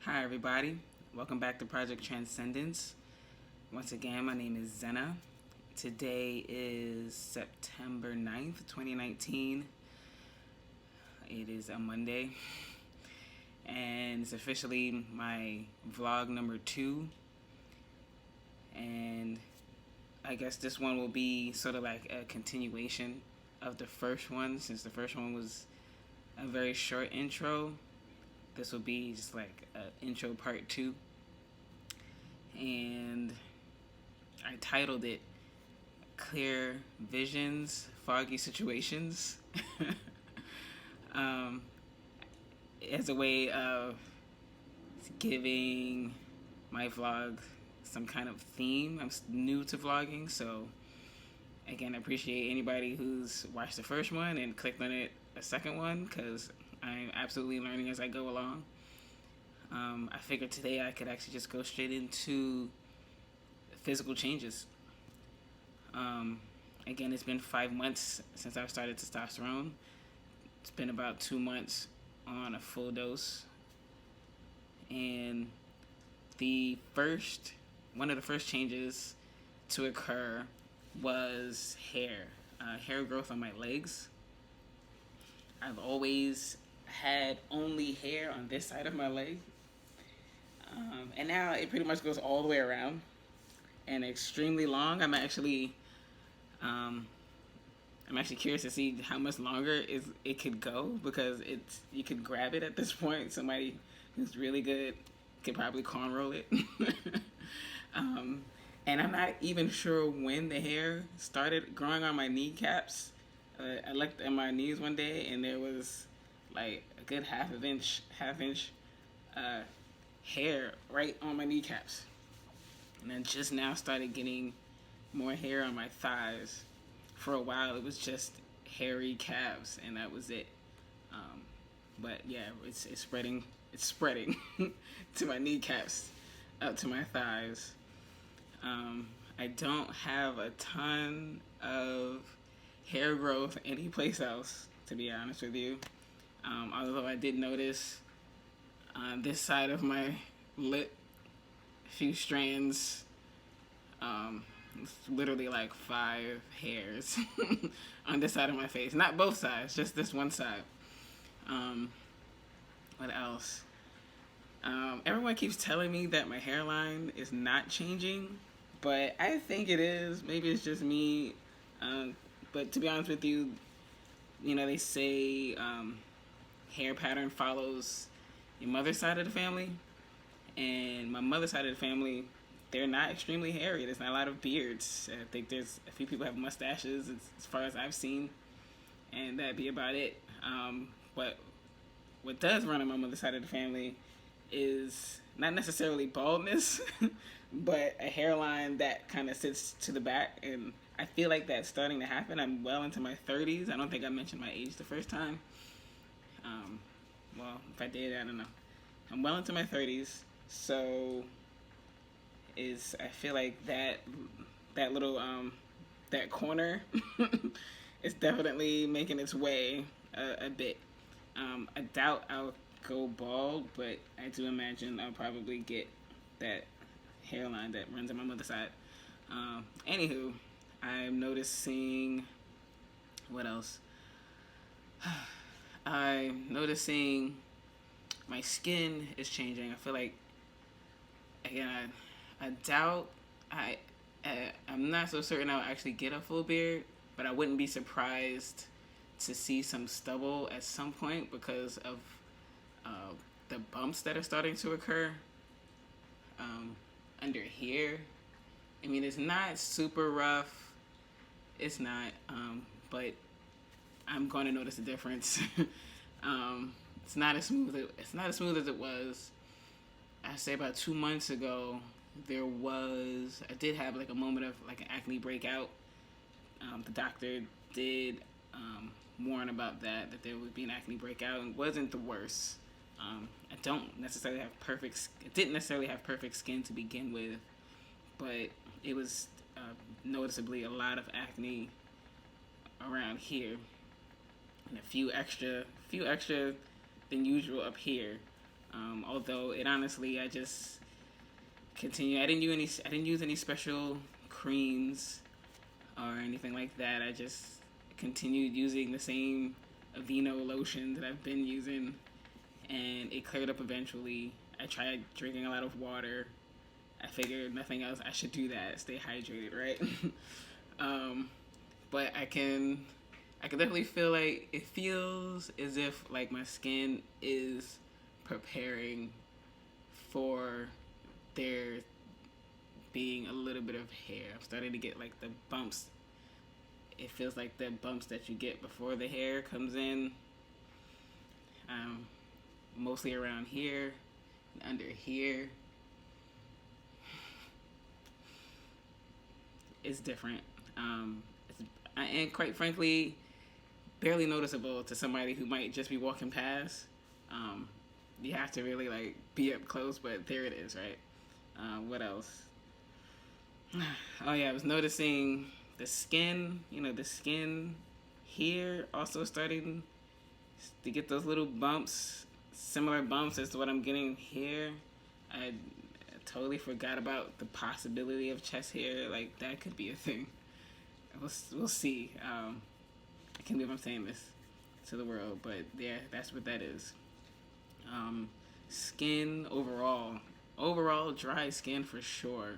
Hi everybody, welcome back to Project Transcendence. Once again, my name is Zena. Today is September 9th, 2019. It is a Monday, and it's officially my vlog number 2. And I guess this one will be sort of like a continuation of the first one, since the first one was a very short intro. This will be just like an intro part 2. And I titled it Clear Visions, Foggy Situations. As a way of giving my vlog some kind of theme. I'm new to vlogging, so again, I appreciate anybody who's watched the first one and clicked on it a second one, because I'm absolutely learning as I go along. I figured today I could actually just go straight into physical changes. Again, it's been 5 months since I've started testosterone. It's been about 2 months on a full dose. And one of the first changes to occur was hair growth on my legs. I've always had only hair on this side of my leg. And now it pretty much goes all the way around and extremely long. I'm actually curious to see how much longer it could go, because you could grab it at this point. Somebody who's really good could probably cornrow it. And I'm not even sure when the hair started growing on my kneecaps. I looked at my knees one day and there was like a good half inch hair right on my kneecaps. And then just now started getting more hair on my thighs. For a while it was just hairy calves and that was it. But yeah, it's spreading to my kneecaps, up to my thighs. I don't have a ton of hair growth anyplace else, to be honest with you. Although I did notice on this side of my lip, a few strands. It's literally like 5 hairs on this side of my face. Not both sides, just this one side. What else? Everyone keeps telling me that my hairline is not changing, but I think it is. Maybe it's just me. But to be honest with you, they say hair pattern follows your mother's side of the family. And my mother's side of the family, they're not extremely hairy. There's not a lot of beards. I think there's a few people have mustaches, as far as I've seen, and that'd be about it. But what does run on my mother's side of the family is not necessarily baldness, but a hairline that kind of sits to the back, and I feel like that's starting to happen. I'm well into my 30s. I don't think I mentioned my age the first time. Well, if I did, I don't know. I'm well into my 30s, so I feel like that little that corner is definitely making its way a bit. I doubt I'll go bald, but I do imagine I'll probably get that hairline that runs on my mother's side. Anywho, I'm noticing, what else? I'm noticing my skin is changing. I feel like, again, I doubt I'm not so certain I'll actually get a full beard, but I wouldn't be surprised to see some stubble at some point because of the bumps that are starting to occur under here. I mean, it's not super rough. It's not, but I'm going to notice a difference. It's not as smooth as it was. I'd say about 2 months ago, I did have like a moment of like an acne breakout. The doctor did warn about that there would be an acne breakout, and it wasn't the worst. I didn't necessarily have perfect skin to begin with, but it was noticeably a lot of acne around here, and a few extra than usual up here. Although it honestly, I just continue. I didn't use any special creams or anything like that. I just continued using the same Aveeno lotion that I've been using, and it cleared up eventually. I tried drinking a lot of water. I figured nothing else. I should do that. Stay hydrated, right? um, but I can definitely feel like it feels as if like my skin is preparing for there being a little bit of hair. I'm starting to get like the bumps. It feels like the bumps that you get before the hair comes in. Mostly around here and under here. It's different. And quite frankly, barely noticeable to somebody who might just be walking past. You have to really like be up close, but there it is, right? What else? Oh yeah, I was noticing the skin. You know, the skin here also starting to get those little bumps, similar bumps as to what I'm getting here. I totally forgot about the possibility of chest hair. Like that could be a thing. We'll see. I can't believe I'm saying this to the world, but yeah, that's what that is. Skin overall dry skin for sure,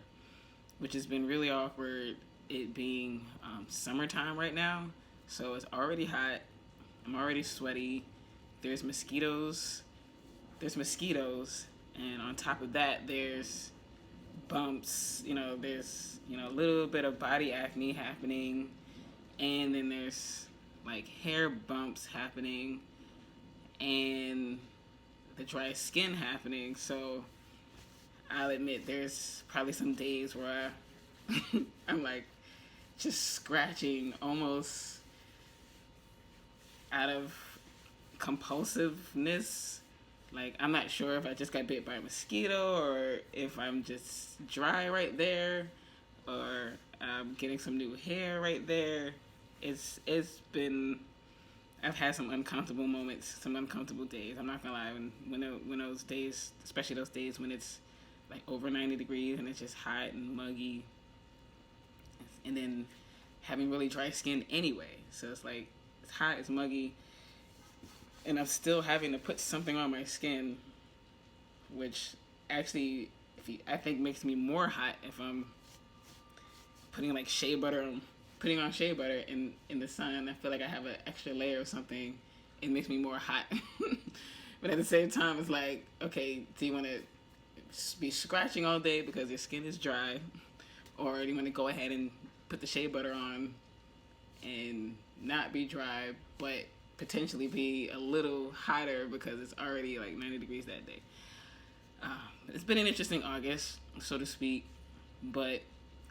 which has been really awkward. It being summertime right now, so it's already hot. I'm already sweaty. There's mosquitoes, and on top of that, there's bumps. There's a little bit of body acne happening, and then there's like hair bumps happening, and the dry skin happening. So I'll admit there's probably some days where I'm like just scratching almost out of compulsiveness. Like I'm not sure if I just got bit by a mosquito or if I'm just dry right there or I'm getting some new hair right there. It's been, I've had some uncomfortable moments, some uncomfortable days. I'm not gonna lie. When those days, especially those days when it's like over 90 degrees and it's just hot and muggy, and then having really dry skin anyway. So it's like it's hot, it's muggy, and I'm still having to put something on my skin, which actually, I think makes me more hot if I'm putting like putting on shea butter in the sun. I feel like I have an extra layer of something. It makes me more hot. But at the same time, it's like, okay, do you want to be scratching all day because your skin is dry, or do you want to go ahead and put the shea butter on and not be dry, but potentially be a little hotter because it's already like 90 degrees that day? It's been an interesting August, so to speak, but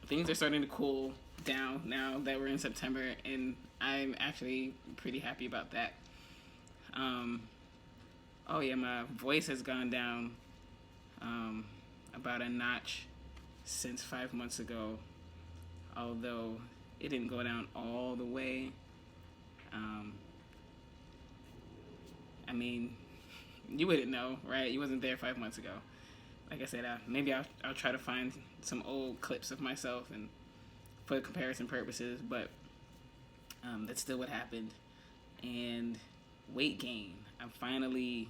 things are starting to cool down now that we're in September, and I'm actually pretty happy about that. Oh yeah, my voice has gone down about a notch since 5 months ago, although it didn't go down all the way. I mean, you wouldn't know, right? You wasn't there 5 months ago. Like I said, maybe I'll try to find some old clips of myself and for comparison purposes, but that's still what happened. And weight gain. I'm finally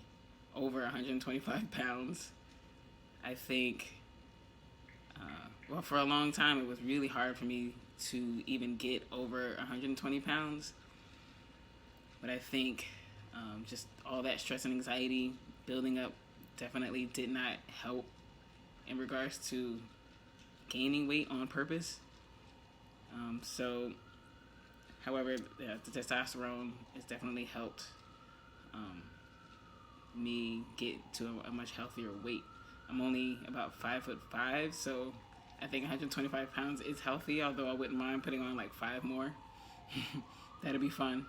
over 125 pounds. I think, well, for a long time, it was really hard for me to even get over 120 pounds. But I think just all that stress and anxiety building up definitely did not help in regards to gaining weight on purpose. However, the testosterone has definitely helped me get to a much healthier weight. I'm only about 5'5", so I think 125 pounds is healthy, although I wouldn't mind putting on like 5 more. That'd be fun.